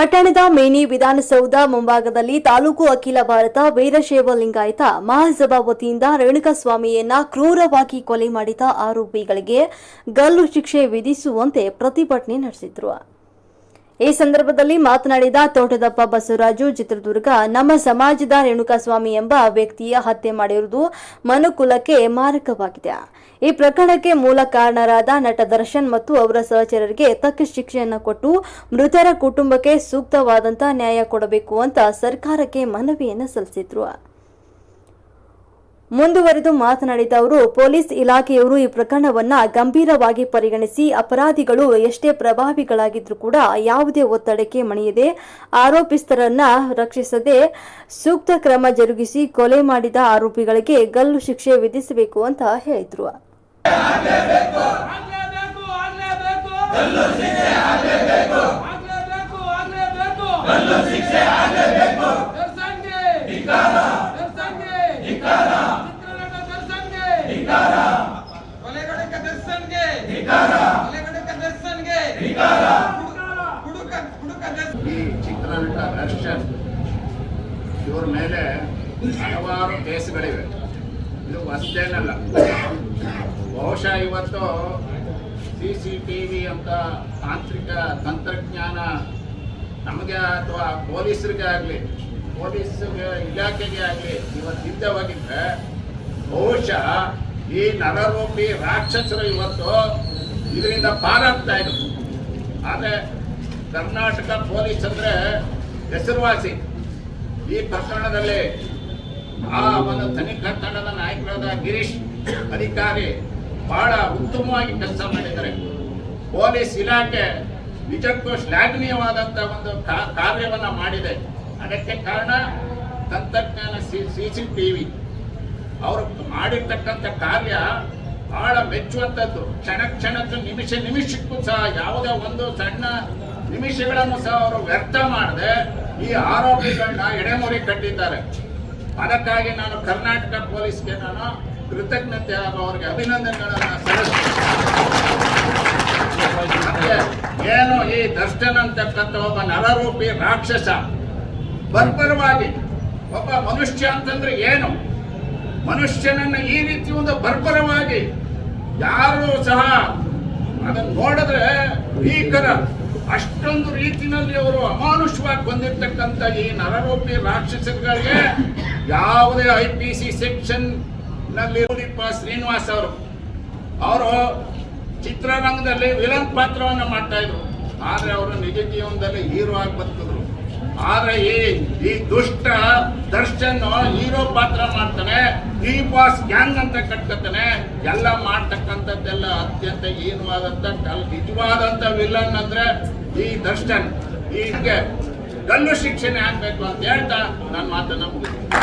ಪಟ್ಟಣದ ಮೇನಿ ವಿಧಾನಸೌಧ ಮುಂಭಾಗದಲ್ಲಿ ತಾಲೂಕು ಅಖಿಲ ಭಾರತ ವೀರಶೈವ ಲಿಂಗಾಯತ ಮಹಾಸಭಾ ವತಿಯಿಂದ ರೇಣುಕಾಸ್ವಾಮಿಯನ್ನ ಕ್ರೂರವಾಗಿ ಕೊಲೆ ಮಾಡಿದ ಆರೋಪಿಗಳಿಗೆ ಗಲ್ಲು ಶಿಕ್ಷೆ ವಿಧಿಸುವಂತೆ ಪ್ರತಿಭಟನೆ ನಡೆಸಿದರು. ಈ ಸಂದರ್ಭದಲ್ಲಿ ಮಾತನಾಡಿದ ತೋಟದಪ್ಪ ಬಸವರಾಜು ಚಿತ್ರದುರ್ಗ, ನಮ್ಮ ಸಮಾಜದ ರೇಣುಕಾಸ್ವಾಮಿ ಎಂಬ ವ್ಯಕ್ತಿಯ ಹತ್ಯೆ ಮಾಡಿರುವುದು ಮನುಕುಲಕ್ಕೆ ಮಾರಕವಾಗಿದೆ. ಈ ಪ್ರಕರಣಕ್ಕೆ ಮೂಲ ಕಾರಣರಾದ ನಟ ದರ್ಶನ್ ಮತ್ತು ಅವರ ಸಹಚರರಿಗೆ ತಕ್ಕ ಶಿಕ್ಷೆಯನ್ನು ಕೊಟ್ಟು ಮೃತರ ಕುಟುಂಬಕ್ಕೆ ಸೂಕ್ತವಾದಂತಹ ನ್ಯಾಯ ಕೊಡಬೇಕು ಅಂತ ಸರ್ಕಾರಕ್ಕೆ ಮನವಿಯನ್ನು ಸಲ್ಲಿಸಿದ್ರು. ಮುಂದುವರೆದು ಮಾತನಾಡಿದ ಅವರು, ಪೊಲೀಸ್ ಇಲಾಖೆಯವರು ಈ ಪ್ರಕರಣವನ್ನ ಗಂಭೀರವಾಗಿ ಪರಿಗಣಿಸಿ ಅಪರಾಧಿಗಳು ಎಷ್ಟೇ ಪ್ರಭಾವಿಗಳಾಗಿದ್ರೂ ಕೂಡ ಯಾವುದೇ ಒತ್ತಡಕ್ಕೆ ಮಣಿಯದೆ ಆರೋಪಿಸ್ತರನ್ನ ರಕ್ಷಿಸದೆ ಸೂಕ್ತ ಕ್ರಮ ಜರುಗಿಸಿ ಕೊಲೆ ಮಾಡಿದ ಆರೋಪಿಗಳಿಗೆ ಗಲ್ಲು ಶಿಕ್ಷೆ ವಿಧಿಸಬೇಕು ಅಂತ ಹೇಳಿದ್ರು. ಈ ಚಿತ್ರನಟ ದರ್ಶನ್ ಇವ್ರ ಮೇಲೆ ಹಲವಾರು ಕೇಸುಗಳಿವೆ. ಇದು ಅಷ್ಟೇನಲ್ಲ, ಬಹುಶಃ ಇವತ್ತು CCTV ಅಂತ ತಾಂತ್ರಿಕ ತಂತ್ರಜ್ಞಾನ ನಮಗೆ ಅಥವಾ ಪೊಲೀಸರಿಗೆ ಆಗಲಿ ಪೊಲೀಸ್ ಇಲಾಖೆಗೆ ಆಗಲಿ ಇವತ್ತಿದ್ದವಾಗಿದ್ದರೆ ಬಹುಶಃ ಈ ನರರೂಪಿ ರಾಕ್ಷಸರು ಇವತ್ತು ಇದರಿಂದ ಪಾರಾಗ್ತಾ ಇದ್ರು. ಆದರೆ ಕರ್ನಾಟಕ ಪೊಲೀಸ್ ಅಂದರೆ ಹೆಸರುವಾಸಿ. ಈ ಪ್ರಕರಣದಲ್ಲಿ ಆ ಒಂದು ತನಿಖಾ ತಂಡದ ನಾಯಕರಾದ ಗಿರೀಶ್ ಅಧಿಕಾರಿ ಬಹಳ ಉತ್ತಮವಾಗಿ ಕೆಲಸ ಮಾಡಿದ್ದಾರೆ. ಪೊಲೀಸ್ ಇಲಾಖೆ ನಿಜಕ್ಕೂ ಶ್ಲಾಘನೀಯವಾದಂಥ ಒಂದು ಕಾರ್ಯವನ್ನು ಮಾಡಿದೆ. ಅದಕ್ಕೆ ಕಾರಣ ತಂತ್ರಜ್ಞಾನ CCTV. ಅವರು ಮಾಡಿರ್ತಕ್ಕಂಥ ಕಾರ್ಯ ಬಹಳ ಮೆಚ್ಚುವಂಥದ್ದು. ಕ್ಷಣಕ್ಕೂ ನಿಮಿಷಕ್ಕೂ ಸಹ ಯಾವುದೇ ಒಂದು ಸಣ್ಣ ನಿಮಿಷಗಳನ್ನು ಸಹ ಅವರು ವ್ಯರ್ಥ ಮಾಡದೆ ಈ ಆರೋಪಿಗಳನ್ನ ಎಡೆಮುರಿ ಕಟ್ಟಿದ್ದಾರೆ. ಅದಕ್ಕಾಗಿ ನಾನು ಕರ್ನಾಟಕ ಪೊಲೀಸ್ಗೆ ನಾನು ಕೃತಜ್ಞತೆ ಹಾಗೂ ಅವರಿಗೆ ಅಭಿನಂದನೆಗಳನ್ನು ಸಲ್ಲಿಸ್ತೇನೆ. ಏನು ಈ ದರ್ಶನ್ ಅಂತಕ್ಕಂಥ ಒಬ್ಬ ನರರೂಪಿ ರಾಕ್ಷಸ ಬರ್ಬರವಾಗಿ ಒಬ್ಬ ಮನುಷ್ಯ ಅಂತಂದ್ರೆ ಏನು, ಮನುಷ್ಯನನ್ನು ಈ ರೀತಿ ಒಂದು ಬರ್ಬರವಾಗಿ ಯಾರು ಸಹ ಅದನ್ನು ನೋಡಿದ್ರೆ ಭೀಕರ, ಅಷ್ಟೊಂದು ರೀತಿಯಲ್ಲಿ ಅವರು ಅಮಾನುಷವಾಗಿ ಬಂದಿರತಕ್ಕಂಥ ಈ ನರರೂಪಿ ರಾಕ್ಷಸಗಳಿಗೆ ಯಾವುದೇ IPC ಸೆಕ್ಷನ್ ನಲ್ಲಿ ಶ್ರೀನಿವಾಸ್ ಅವರು ಚಿತ್ರರಂಗದಲ್ಲಿ ವಿಲನ್ ಪಾತ್ರವನ್ನು ಮಾಡ್ತಾ ಇದ್ರು. ಆದ್ರೆ ಅವರು ನಿಜ ಜೀವನದಲ್ಲಿ ಹೀರೋ ಆಗಿ ಬದುಕಿದ್ರು. ಆದ್ರೆ ಈ ದುಷ್ಟ ದರ್ಶನ್ ಹೀರೋ ಪಾತ್ರ ಮಾಡ್ತಾನೆ, ಈ ಬಾಸ್ ಗ್ಯಾಂಗ್ ಅಂತ ಕಟ್ಕೊತಾನೆ. ಎಲ್ಲ ಮಾಡ್ತಕ್ಕಂಥದ್ದೆಲ್ಲ ಅತ್ಯಂತ ಹೀನವಾದಂತ ನಿಜವಾದಂತ ವಿಲನ್ ಅಂದ್ರೆ ಈ ದರ್ಶನ್. ಹೀಗೆ ಗಲ್ಲು ಶಿಕ್ಷಣೆ ಆಗ್ಬೇಕು ಅಂತ ಹೇಳ್ತಾ ನನ್ನ ಮಾತನ್ನ ಮುಗಿಸ್ತೀನಿ.